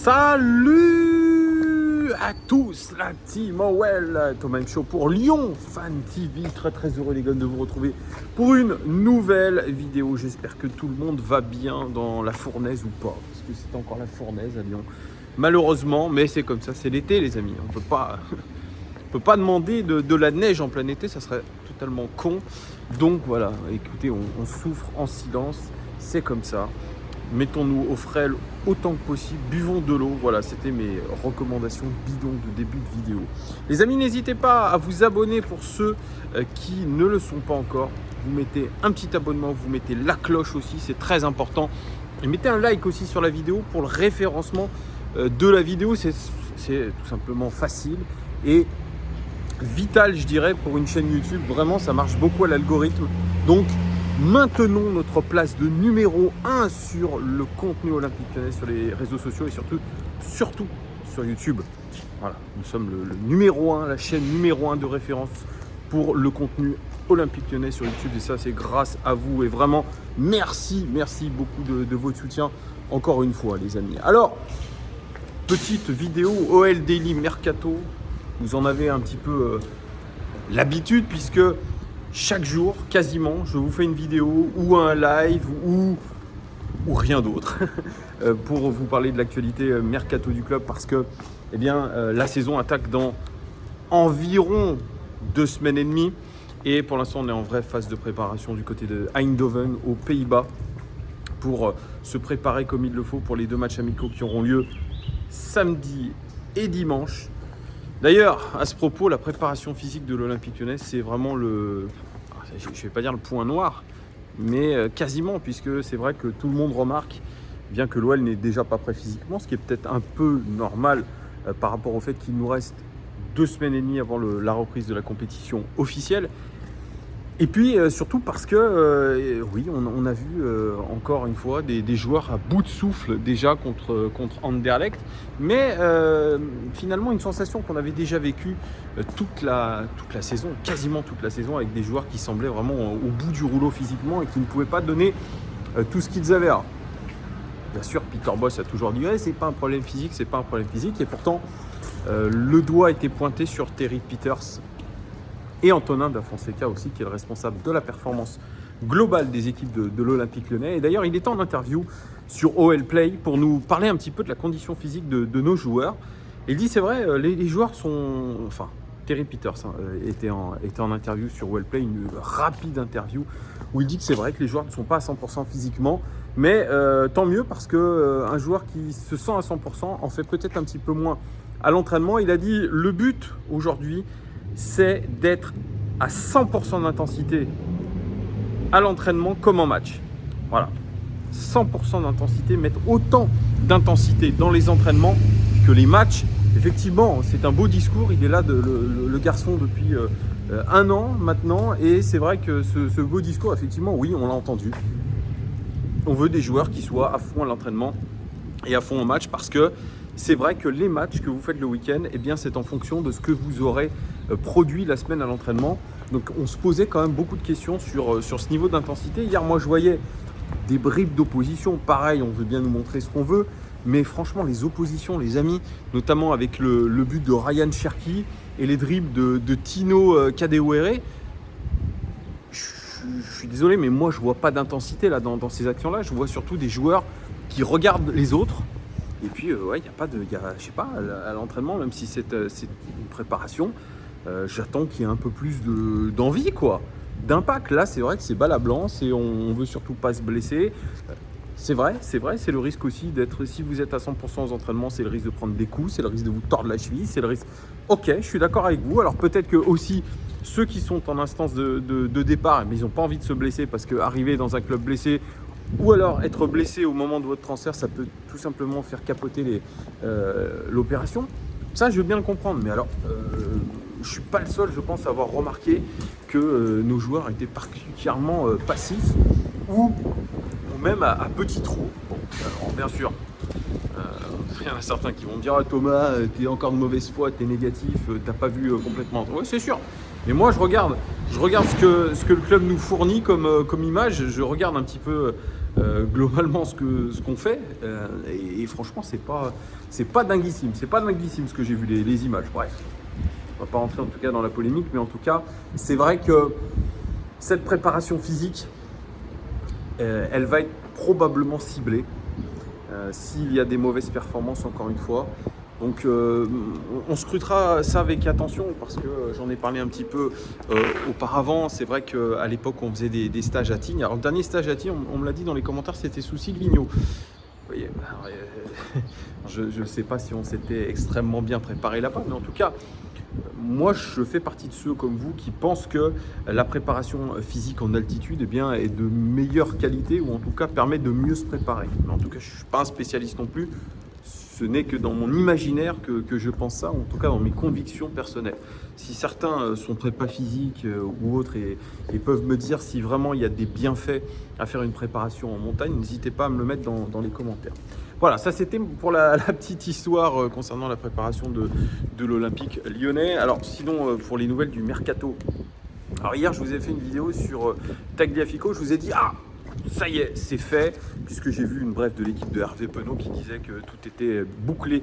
Salut à tous, la team OL, Thomas M Show pour Lyon Fan TV. Très heureux les gars de vous retrouver pour une nouvelle vidéo. J'espère que tout le monde va bien dans la fournaise ou pas, parce que c'est encore la fournaise à Lyon. Malheureusement, mais c'est comme ça, c'est l'été les amis. On peut pas demander de la neige en plein été, ça serait totalement con. Donc voilà, écoutez, on souffre en silence, c'est comme ça. Mettons-nous au frêle autant que possible, buvons de l'eau. Voilà, c'était mes recommandations bidons de début de vidéo. Les amis, n'hésitez pas à vous abonner pour ceux qui ne le sont pas encore. Vous mettez un petit abonnement, vous mettez la cloche aussi, c'est très important. Et mettez un like aussi sur la vidéo pour le référencement de la vidéo. C'est tout simplement facile et vital, je dirais, pour une chaîne YouTube. Vraiment, ça marche beaucoup à l'algorithme. Donc, maintenons notre place de numéro 1 sur le contenu olympique lyonnais, sur les réseaux sociaux et surtout sur YouTube. Voilà, nous sommes le numéro 1, la chaîne numéro 1 de référence pour le contenu olympique lyonnais sur YouTube. Et ça, c'est grâce à vous. Et vraiment, merci beaucoup de votre soutien encore une fois, les amis. Alors, petite vidéo OL Daily Mercato. Vous en avez un petit peu l'habitude puisque chaque jour, quasiment, je vous fais une vidéo ou un live ou rien d'autre pour vous parler de l'actualité mercato du club parce que la saison attaque dans environ 2 semaines et demie et pour l'instant on est en vraie phase de préparation du côté de Eindhoven aux Pays-Bas pour se préparer comme il le faut pour les 2 matchs amicaux qui auront lieu samedi et dimanche. D'ailleurs, à ce propos, la préparation physique de l'Olympique lyonnais, c'est vraiment je ne vais pas dire le point noir, mais quasiment, puisque c'est vrai que tout le monde remarque, bien que l'OL n'est déjà pas prêt physiquement, ce qui est peut-être un peu normal par rapport au fait qu'il nous reste 2 semaines et demie avant la reprise de la compétition officielle. Et puis surtout parce que, oui, on a vu encore une fois des joueurs à bout de souffle déjà contre Anderlecht, mais finalement une sensation qu'on avait déjà vécue toute la saison, quasiment toute la saison, avec des joueurs qui semblaient vraiment au bout du rouleau physiquement et qui ne pouvaient pas donner tout ce qu'ils avaient. Alors, bien sûr, Peter Bosz a toujours dit c'est pas un problème physique, et pourtant le doigt a été pointé sur Terry Peters et Antonin Da Fonseca aussi, qui est le responsable de la performance globale des équipes de l'Olympique lyonnais. Et d'ailleurs, il était en interview sur OL Play pour nous parler un petit peu de la condition physique de nos joueurs. Et il dit, c'est vrai, les joueurs sont... Enfin, Terry Peters était en interview sur OL Play, une rapide interview, où il dit que c'est vrai que les joueurs ne sont pas à 100% physiquement, mais tant mieux parce qu'un joueur qui se sent à 100% en fait peut-être un petit peu moins à l'entraînement. Il a dit, le but aujourd'hui, c'est d'être à 100% d'intensité à l'entraînement comme en match. Voilà, 100% d'intensité, mettre autant d'intensité dans les entraînements que les matchs. Effectivement, c'est un beau discours, il est là, le garçon depuis 1 an maintenant, et c'est vrai que ce beau discours, effectivement, oui, on l'a entendu. On veut des joueurs qui soient à fond à l'entraînement et à fond au match parce que c'est vrai que les matchs que vous faites le week-end, c'est en fonction de ce que vous aurez produit la semaine à l'entraînement. Donc on se posait quand même beaucoup de questions sur ce niveau d'intensité. Hier, moi, je voyais des bribes d'opposition. Pareil, on veut bien nous montrer ce qu'on veut. Mais franchement, les oppositions, les amis, notamment avec le but de Ryan Cherki et les dribbles de Tino Kadewere, je suis désolé, mais moi, je ne vois pas d'intensité là dans ces actions-là. Je vois surtout des joueurs qui regardent les autres. Et puis, il n'y a pas de... je sais pas, à l'entraînement, même si c'est une préparation, j'attends qu'il y ait un peu plus d'envie, quoi, d'impact. Là, c'est vrai que c'est balle à blanc, on veut surtout pas se blesser. C'est vrai, c'est le risque aussi d'être... Si vous êtes à 100% aux entraînements, c'est le risque de prendre des coups, c'est le risque de vous tordre la cheville, c'est le risque... Ok, je suis d'accord avec vous. Alors peut-être que aussi, ceux qui sont en instance de départ, mais ils n'ont pas envie de se blesser parce qu'arriver dans un club blessé... Ou alors être blessé au moment de votre transfert, ça peut tout simplement faire capoter l'opération. Ça, je veux bien le comprendre. Mais alors, je ne suis pas le seul, je pense, à avoir remarqué que nos joueurs étaient particulièrement passifs ou même à petits trous. Bon, alors, bien sûr, il y en a certains qui vont me dire Thomas, t'es encore de mauvaise foi, t'es négatif, t'as pas vu complètement. Oui, c'est sûr. Mais moi, je regarde ce que le club nous fournit comme image. Je regarde un petit peu globalement ce qu'on fait. Et franchement, c'est pas dinguissime. C'est pas dinguissime ce que j'ai vu, les images. Bref, on va pas rentrer en tout cas dans la polémique, mais en tout cas, c'est vrai que cette préparation physique, elle va être probablement ciblée s'il y a des mauvaises performances, encore une fois. Donc on scrutera ça avec attention parce que j'en ai parlé un petit peu auparavant. C'est vrai qu'à l'époque on faisait des stages à Tignes. Alors le dernier stage à Tignes, on me l'a dit dans les commentaires, c'était sous Silvino. Vous voyez, je ne sais pas si on s'était extrêmement bien préparé là-bas, mais en tout cas, moi je fais partie de ceux comme vous qui pensent que la préparation physique en altitude est de meilleure qualité ou en tout cas permet de mieux se préparer. Mais en tout cas, je ne suis pas un spécialiste non plus. Ce n'est que dans mon imaginaire que je pense ça, en tout cas dans mes convictions personnelles. Si certains sont prépa physiques ou autres et peuvent me dire si vraiment il y a des bienfaits à faire une préparation en montagne, n'hésitez pas à me le mettre dans les commentaires. Voilà, ça c'était pour la petite histoire concernant la préparation de l'Olympique lyonnais. Alors sinon, pour les nouvelles du Mercato. Alors hier, je vous ai fait une vidéo sur Tagliafico. Je vous ai dit, ça y est, c'est fait, puisque j'ai vu une brève de l'équipe de Hervé Penaud qui disait que tout était bouclé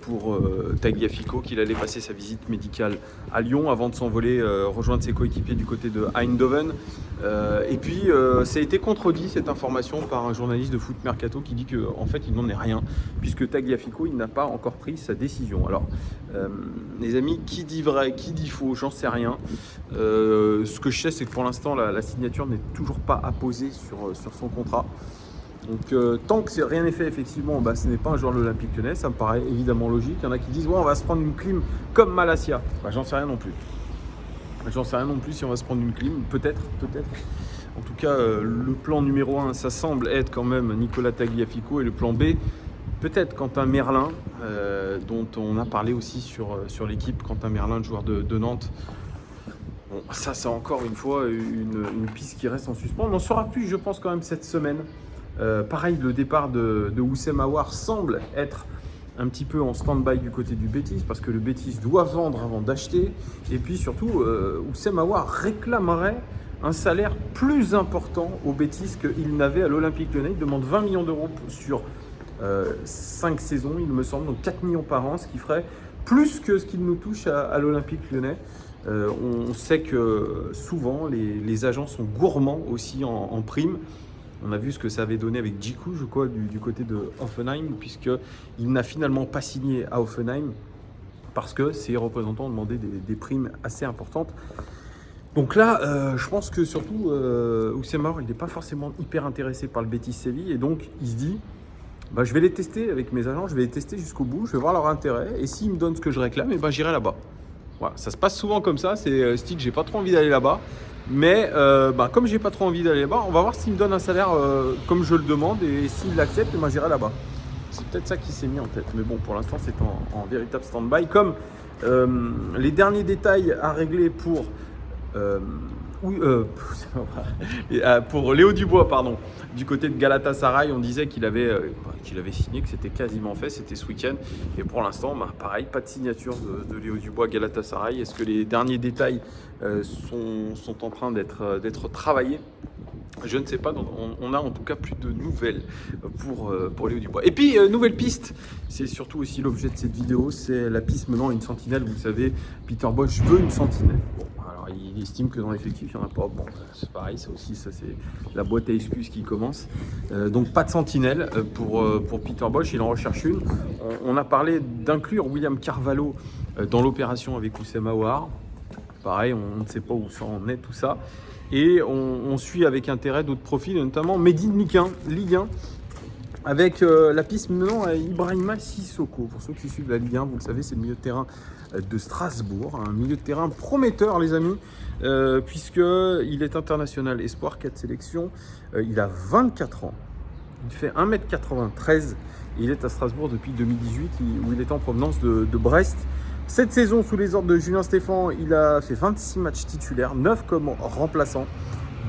pour Tagliafico, qu'il allait passer sa visite médicale à Lyon avant de s'envoler rejoindre ses coéquipiers du côté de Eindhoven. Et puis, ça a été contredit, cette information, par un journaliste de Foot Mercato qui dit qu'en fait, il n'en est rien, puisque Tagliafico, il n'a pas encore pris sa décision. Alors, les amis, qui dit vrai, qui dit faux, j'en sais rien. Ce que je sais, c'est que pour l'instant, la signature n'est toujours pas apposée sur son contrat. Donc tant que rien n'est fait, effectivement, ce n'est pas un joueur de l'Olympique Lyonnais, ça me paraît évidemment logique. Il y en a qui disent on va se prendre une clim comme Malassia. J'en sais rien non plus. J'en sais rien non plus si on va se prendre une clim, peut-être. En tout cas, le plan numéro 1, ça semble être quand même Nicolas Tagliafico, et le plan B, peut-être Quentin Merlin, dont on a parlé aussi sur l'équipe. Quentin Merlin, le joueur de Nantes. Bon, ça c'est encore une fois une piste qui reste en suspens. On en saura plus, je pense, quand même cette semaine. Pareil, le départ de Houssem Aouar semble être un petit peu en stand-by du côté du Betis, parce que le Betis doit vendre avant d'acheter. Et puis surtout, Houssem Aouar réclamerait un salaire plus important au Betis qu'il n'avait à l'Olympique Lyonnais. Il demande 20 millions d'euros sur 5 saisons, il me semble, donc 4 millions par an, ce qui ferait plus que ce qu'il nous touche à l'Olympique Lyonnais. On sait que souvent les agents sont gourmands aussi en primes. On a vu ce que ça avait donné avec Djikou, je crois, du côté de Hoffenheim, puisqu'il n'a finalement pas signé à Hoffenheim parce que ses représentants ont demandé des primes assez importantes. Donc là, je pense que surtout, Houssem Aouar, il n'est pas forcément hyper intéressé par le Betis Séville, et donc il se dit, je vais les tester avec mes agents, je vais les tester jusqu'au bout, je vais voir leur intérêt, et s'ils me donnent ce que je réclame, j'irai là-bas. Voilà, ça se passe souvent comme ça, c'est style, j'ai pas trop envie d'aller là-bas. Mais comme j'ai pas trop envie d'aller là-bas, on va voir s'il me donne un salaire comme je le demande, et s'il l'accepte, j'irai là-bas. C'est peut-être ça qui s'est mis en tête. Mais bon, pour l'instant, c'est en véritable stand-by. Comme les derniers détails à régler pour Léo Dubois, du côté de Galatasaray, on disait qu'il avait signé, que c'était quasiment fait, c'était ce week-end. Et pour l'instant, pareil, pas de signature de Léo Dubois Galatasaray. Est-ce que les derniers détails sont en train d'être travaillés? Je ne sais pas, on a en tout cas plus de nouvelles pour Léo Dubois. Et puis, nouvelle piste, c'est surtout aussi l'objet de cette vidéo, c'est la piste menant à une sentinelle. Vous le savez, Peter Bosz veut une sentinelle. Bon, alors il estime que dans l'effectif, il n'y en a pas. Bon, c'est pareil, ça c'est la boîte à excuses qui commence. Donc pas de sentinelle pour Peter Bosz, il en recherche une. On a parlé d'inclure William Carvalho dans l'opération avec Houssem Aouar. Pareil, on ne sait pas où ça en est tout ça. Et on suit avec intérêt d'autres profils, notamment Mehdi Niquin, Ligue 1, avec la piste menant à Ibrahima Sissoko. Pour ceux qui suivent la Ligue 1, vous le savez, c'est le milieu de terrain de Strasbourg, un milieu de terrain prometteur, les amis, puisqu'il est international espoir, 4 sélections, il a 24 ans, il fait 1m93, et il est à Strasbourg depuis 2018, où il est en provenance de Brest. Cette saison, sous les ordres de Julien Stéphan, il a fait 26 matchs titulaires, 9 comme remplaçant,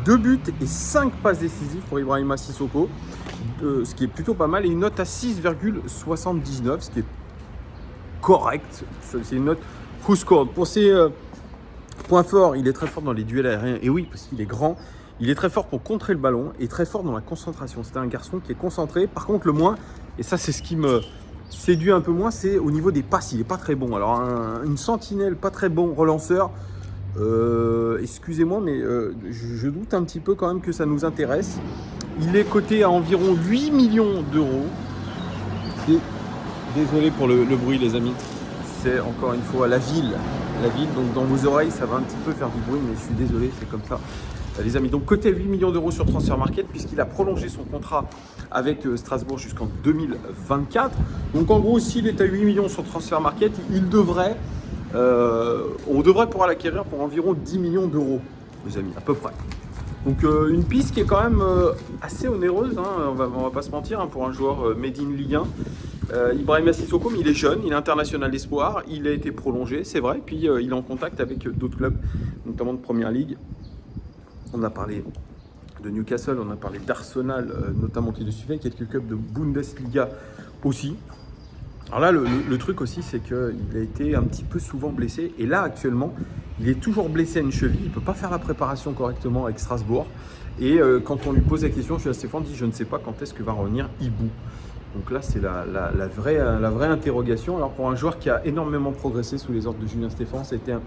2 buts et 5 passes décisives pour Ibrahima Sissoko, ce qui est plutôt pas mal, et une note à 6,79, ce qui est correct. C'est une note who scored. Pour ses points forts, il est très fort dans les duels aériens, et oui, parce qu'il est grand, Il est très fort pour contrer le ballon et très fort dans la concentration. C'est un garçon qui est concentré. Par contre, le moins, et ça c'est ce qui me séduit un peu moins, c'est au niveau des passes. Il n'est pas très bon. Alors une sentinelle, pas très bon relanceur. Excusez-moi, mais je doute un petit peu quand même que ça nous intéresse. Il est coté à environ 8 millions d'euros. Désolé pour le bruit, les amis. C'est encore une fois la ville. La ville, donc dans vos oreilles, ça va un petit peu faire du bruit, mais je suis désolé, c'est comme ça. Les amis, donc côté 8 millions d'euros sur Transfermarkt, puisqu'il a prolongé son contrat avec Strasbourg jusqu'en 2024. Donc en gros, s'il est à 8 millions sur Transfermarkt, on devrait pouvoir l'acquérir pour environ 10 millions d'euros, les amis, à peu près. Donc une piste qui est quand même assez onéreuse, hein, on va pas se mentir, hein, pour un joueur made in Ligue 1. Ibrahima Sissoko, mais il est jeune, il est international d'espoir, il a été prolongé, c'est vrai, puis il est en contact avec d'autres clubs, notamment de Première Ligue. On a parlé de Newcastle, on a parlé d'Arsenal, notamment qui le suivait, quelques clubs de Bundesliga aussi. Alors là, le truc aussi, c'est qu'il a été un petit peu souvent blessé, et là actuellement, il est toujours blessé à une cheville, il ne peut pas faire la préparation correctement avec Strasbourg, et quand on lui pose la question, Julien Stéphan dit « je ne sais pas quand est-ce que va revenir Ibou ». Donc là, c'est la vraie interrogation. Alors pour un joueur qui a énormément progressé sous les ordres de Julien Stéphan, ça a été un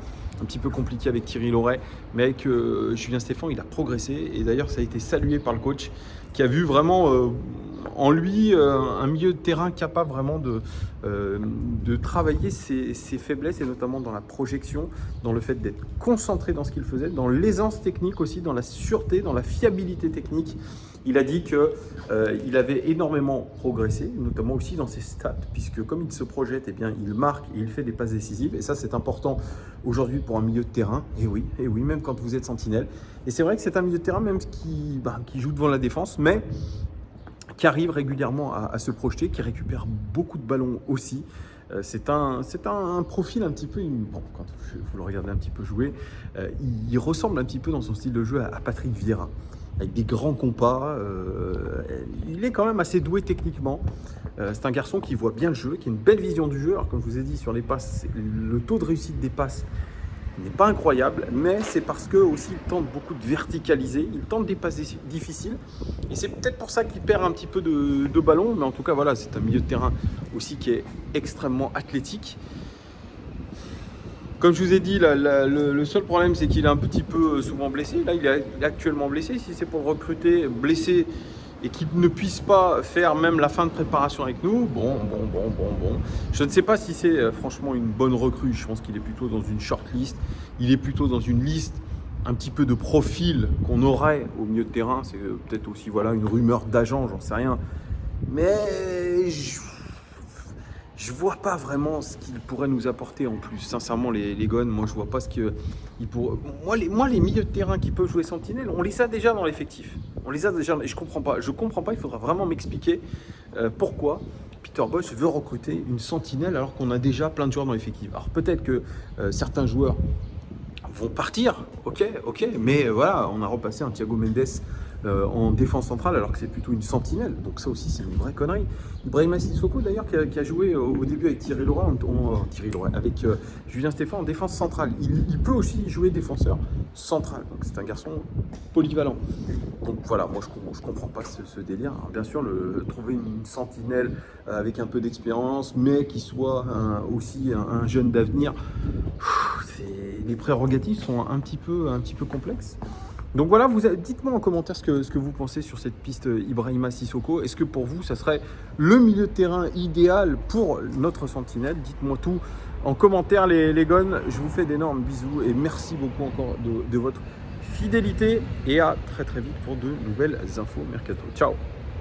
petit peu compliqué avec Thierry Loret, mais avec Julien Stéphan, il a progressé. Et d'ailleurs, ça a été salué par le coach qui a vu vraiment en lui un milieu de terrain capable vraiment de travailler ses faiblesses, et notamment dans la projection, dans le fait d'être concentré dans ce qu'il faisait, dans l'aisance technique aussi, dans la sûreté, dans la fiabilité technique. Il a dit qu'il avait énormément progressé, notamment aussi dans ses stats, puisque comme il se projette, eh bien, il marque et il fait des passes décisives. Et ça, c'est important aujourd'hui pour un milieu de terrain. Et oui, même quand vous êtes sentinelle. Et c'est vrai que c'est un milieu de terrain même qui joue devant la défense, mais qui arrive régulièrement à se projeter, qui récupère beaucoup de ballons aussi. C'est un profil un petit peu, bon, quand vous le regardez un petit peu jouer, il ressemble un petit peu dans son style de jeu à Patrick Vieira, avec des grands compas. Il est quand même assez doué techniquement. C'est un garçon qui voit bien le jeu, qui a une belle vision du jeu. Alors comme je vous ai dit, sur les passes, le taux de réussite des passes n'est pas incroyable, mais c'est parce que aussi il tente beaucoup de verticaliser, il tente des passes difficiles, et c'est peut-être pour ça qu'il perd un petit peu de ballon, mais en tout cas voilà, c'est un milieu de terrain aussi qui est extrêmement athlétique. Comme je vous ai dit, le seul problème, c'est qu'il est un petit peu souvent blessé. Là, il est actuellement blessé. Si c'est pour le recruter blessé et qu'il ne puisse pas faire même la fin de préparation avec nous, bon. Je ne sais pas si c'est franchement une bonne recrue. Je pense qu'il est plutôt dans une shortlist. Il est plutôt dans une liste un petit peu de profil qu'on aurait au milieu de terrain. C'est peut-être aussi une rumeur d'agent, j'en sais rien. Mais je vois pas vraiment ce qu'il pourrait nous apporter en plus. Sincèrement, les Gones, moi je vois pas ce qu'il pourrait. Moi, les milieux de terrain qui peuvent jouer sentinelle, on les a déjà dans l'effectif. On les a déjà. Et je comprends pas. Il faudra vraiment m'expliquer pourquoi Peter Bosz veut recruter une sentinelle alors qu'on a déjà plein de joueurs dans l'effectif. Alors peut-être que certains joueurs vont partir, ok, mais voilà, on a repassé un Thiago Mendes en défense centrale alors que c'est plutôt une sentinelle, donc ça aussi c'est une vraie connerie. Ibrahima Sissoko d'ailleurs qui a joué au début avec Thierry Loret, avec Julien Stéphan en défense centrale. Il peut aussi jouer défenseur central, donc c'est un garçon polyvalent. Donc voilà, moi je comprends pas ce délire. Alors, bien sûr, trouver une sentinelle avec un peu d'expérience, mais qui soit aussi un jeune d'avenir, les prérogatives sont un petit peu complexes. Donc voilà, dites-moi en commentaire ce que vous pensez sur cette piste Ibrahima Sissoko. Est-ce que pour vous, ça serait le milieu de terrain idéal pour notre sentinelle? Dites-moi tout en commentaire, les Gones. Je vous fais d'énormes bisous et merci beaucoup encore de votre fidélité. Et à très très vite pour de nouvelles infos mercato. Ciao!